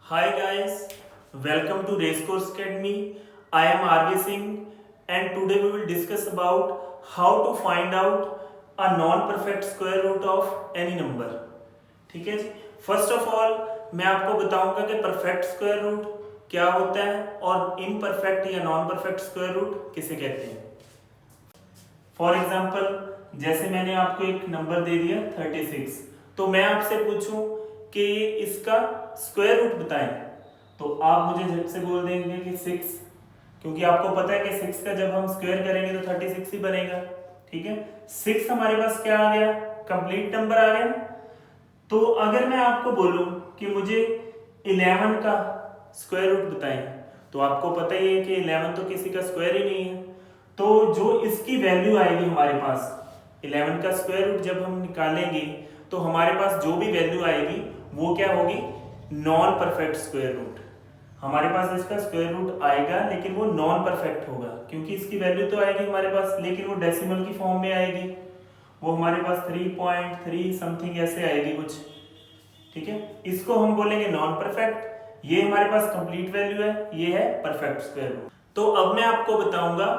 Hi guys, welcome to Racecourse Academy. I am RV Singh and today we will discuss about how to find out a non-perfect square root of any number. ठीक है जी। First of all मैं आपको बताऊंगा कि perfect square root क्या होता है और इम्परफेक्ट या नॉन परफेक्ट स्क्वायर रूट किसे कहते हैं। फॉर एग्जाम्पल जैसे मैंने आपको एक नंबर दे दिया 36, तो मैं आपसे पूछूं कि इसका स्क्वायर रूट बताएं, तो आप मुझे झट से बोल देंगे कि 6, क्योंकि आपको पता है कि 6 का जब हम स्क्वायर करेंगे तो 36 ही बनेगा। ठीक है, 6 हमारे पास क्या आ गया, कंप्लीट नंबर आ गया। तो अगर मैं आपको बोलूं कि मुझे 11 का स्क्वायर रूट बताएं, तो आपको पता ही है कि 11 तो किसी का स्क्वायर ही नहीं है। तो जो इसकी वैल्यू आएगी हमारे पास 11 का स्क्वायर रूट जब हम निकालेंगे तो हमारे पास जो भी वैल्यू आएगी वो क्या होगी, नॉन परफेक्ट स्क्वायर रूट। हमारे पास इसका स्क्वायर रूट आएगा लेकिन वो नॉन परफेक्ट होगा, क्योंकि इसकी वैल्यू तो आएगी हमारे पास लेकिन वो डेसिमल की फॉर्म में आएगी। वो हमारे पास 3.3 समथिंग ऐसे आएगी कुछ। ठीक है, इसको हम बोलेंगे नॉन परफेक्ट। ये हमारे पास कंप्लीट वैल्यू है, ये है परफेक्ट स्क्वायर रूट। तो अब मैं आपको बताऊंगा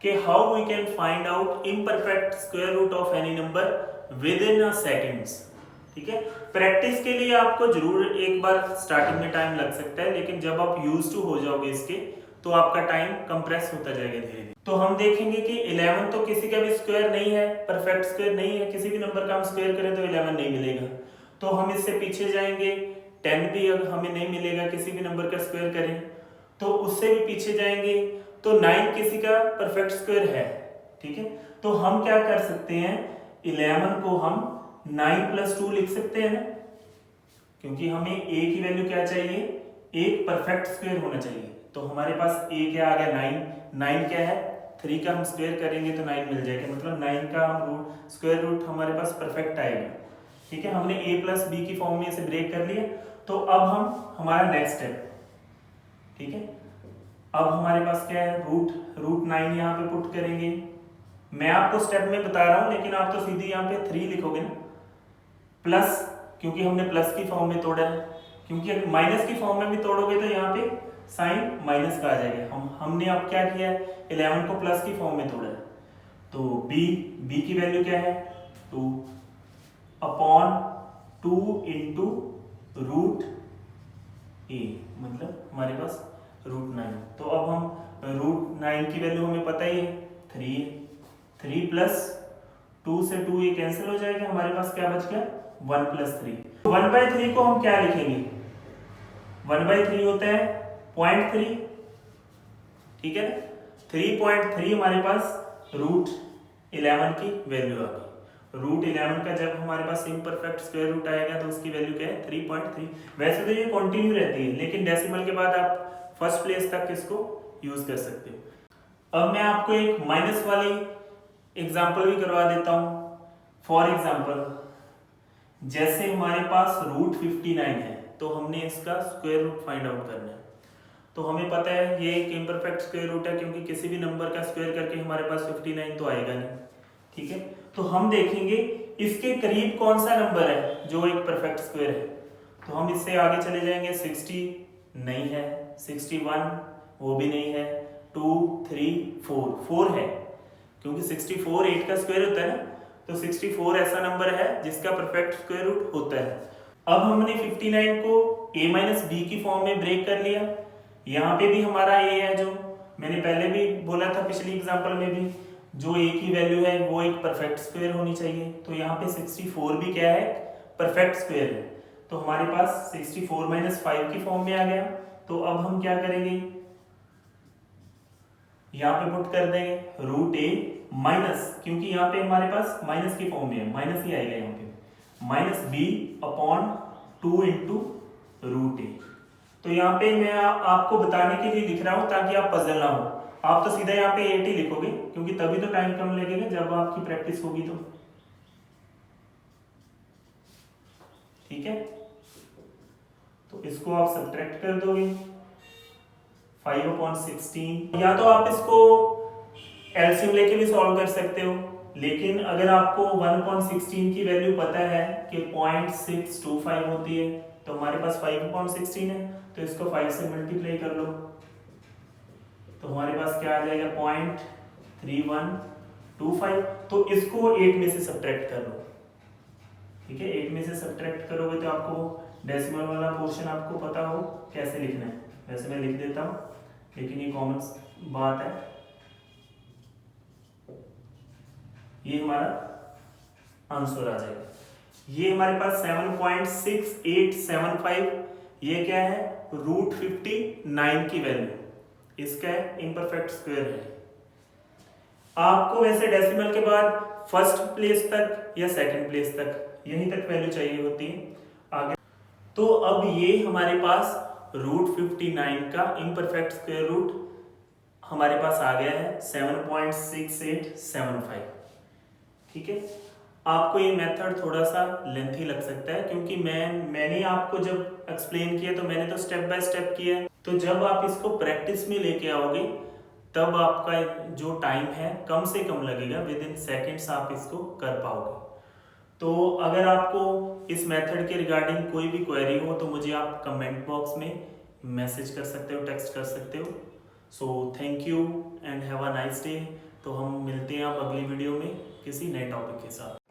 कि how we can find out imperfect square root of any number within a seconds. ठीक है, प्रैक्टिस के लिए आपको जरूर एक बार स्टार्टिंग में टाइम लग सकता है, लेकिन जब आप यूज टू हो जाओगे इसके तो आपका टाइम कंप्रेस होता जाएगा धीरे धीरे। तो हम देखेंगे कि 11 तो किसी का भी स्क्वायर नहीं है, परफेक्ट स्क्वायर नहीं है, किसी भी नंबर का हम स्क्वायर करें तो 11 नहीं मिलेगा। तो हम इससे पीछे जाएंगे, 10 भी अगर हमें नहीं मिलेगा किसी भी नंबर का स्क्वायर करें, तो उससे भी पीछे जाएंगे तो 9 किसी का परफेक्ट स्क्वायर है। ठीक है, तो हम क्या कर सकते हैं, 11 को हम 9 + 2 लिख सकते हैं ना, क्योंकि हमें a की वैल्यू क्या चाहिए, एक परफेक्ट स्क्वायर होना चाहिए। तो हमारे पास a क्या आ गया, 9 क्या है, 3 का हम स्क्वायर करेंगे तो 9 मिल जाएगा, मतलब 9 का हम रूट स्क्वायर रूट हमारे पास परफेक्ट आएगा। ठीक है, हमने a + b की फॉर्म में इसे ब्रेक कर लिया। तो अब हम हमारा नेक्स्ट स्टेप, ठीक है, अब हमारे पास क्या है, रूट 9 यहाँ पे पुट करेंगे। मैं आपको स्टेप में बता रहा हूं लेकिन आप तो सीधी यहाँ पे 3 लिखोगे ना, प्लस, क्योंकि हमने प्लस की फॉर्म में तोड़ा है, क्योंकि अगर माइनस की फॉर्म में भी तोड़ोगे तो यहाँ पे साइन माइनस का आ जाएगा। हमने अब क्या किया है, 11 को प्लस की फॉर्म में तोड़ा है। तो b की वैल्यू क्या है, 2 अपॉन 2 इंटू रूट a, मतलब हमारे पास रूट 9। तो अब हम रूट 9 की वैल्यू हमें पता ही है 3 है, 3 + 2 से 2 ये कैंसिल हो जाएगा, हमारे पास क्या बच गया, 1 + 3। 1/3 को हम क्या लिखेंगे, 1/3 होता है 0.3। ठीक है, 3.3 हमारे पास रूट 11 की वैल्यू आ गई। रूट 11 का जब हमारे पास इम्परफेक्ट स्क्वायर रूट आएगा तो उसकी वैल्यू क्या है, 3.3। वैसे तो ये कंटिन्यू रहती है, लेकिन डेसिमल के बाद आप फर्स्ट प्लेस तक इसको यूज कर सकते हो। अब मैं आपको एक माइनस वाली एग्जाम्पल भी करवा देता हूं। फॉर एग्जाम्पल जैसे हमारे पास रूट 59 है, तो हमने इसका स्क्वायर रूट फाइंड आउट करना है। तो हमें पता है ये एक इम्परफेक्ट स्क्वायर रूट है, क्योंकि किसी भी नंबर का स्क्वायर करके हमारे पास 59 तो आएगा नहीं। ठीक है, तो हम देखेंगे इसके करीब कौन सा नंबर है जो एक परफेक्ट स्क्वायर है। तो हम इससे आगे चले जाएंगे, 60 नहीं है, 61 वो भी नहीं है, 2 3 4 है, क्योंकि 64 8 का स्क्वायर होता है ना, तो 64 ऐसा नंबर है जिसका परफेक्ट स्क्वायर रूट होता है। अब हमने 59 को a - b की फॉर्म में ब्रेक कर लिया। यहाँ पे भी हमारा a है, जो मैंने पहले भी बोला था पिछली एग्जांपल में भी, जो a की वैल्यू है वो एक परफेक्ट स्क्वायर होनी चाहिए। तो यहाँ पे 64 भी क्या है, परफेक्ट स्क्वायर है। तो हमारे पास 64 - 5 की फॉर्म में आ गया। तो अब हम क्या करेंगे, यहाँ पे पुट कर देंगे रूट a माइनस, क्योंकि यहाँ पे हमारे पास माइनस की फॉर्म में है, माइनस ही आएगा यहाँ पे, -b upon 2 into root a। तो यहाँ पे मैं आपको बताने के लिए लिख रहा हूं ताकि आप पजल ना हो। आप तो सीधा यहाँ पे 8 ही लिखोगे, क्योंकि तभी तो टाइम कम लगेगा जब आपकी प्रैक्टिस होगी तो। ठीक है, तो इसको आप सब्ट्रैक्ट कर दोगे, 5/16। या तो आप इसको एलसीएम लेके भी सॉल्व कर सकते हो, लेकिन अगर आपको 1/16 की वैल्यू पता है कि 0.625 होती है, तो हमारे पास 5/16 है, तो इसको 5 से मल्टीप्लाई कर लो, तो हमारे पास क्या आ जाएगा 0.3125। तो इसको 8 में से सब्ट्रैक्ट कर लो, ठीक है। 8 में से सब्ट्रैक्ट करोगे तो आपको डेसिमल वाला पोर्शन आपको पता हो कैसे लिखना है, वैसे मैं लिख देता हूँ, लेकिन ये कॉमन बात है। ये हमारा आंसर आ जाएगा। ये हमारे पास 7.6875, ये क्या है √59 की वैल्यू, इसका इम्परफेक्ट स्क्वायर है। आपको वैसे डेसिमल के बाद फर्स्ट प्लेस तक या सेकंड प्लेस तक यहीं तक वैल्यू चाहिए होती है आगे। तो अब ये हमारे पास √59 का इम्परफेक्ट स्क्वायर रूट हमारे पास आ गया है 7.6875, ठीक है। आपको ये मेथड थोड़ा सा लेंथी लग सकता है, क्योंकि मैंने आपको जब एक्सप्लेन किया तो मैंने तो स्टेप बाय स्टेप किया है। तो जब आप इसको प्रैक्टिस में लेके आओगे तब आपका जो टाइम है कम से कम लगेगा, विद इन सेकेंड्स आप इसको कर पाओगे। तो अगर आपको इस मेथड के रिगार्डिंग कोई भी क्वेरी हो तो मुझे आप कमेंट बॉक्स में मैसेज कर सकते हो, टेक्स्ट कर सकते हो। So thank you and have a nice day. तो हम मिलते हैं आप अगली वीडियो में किसी नए टॉपिक के साथ।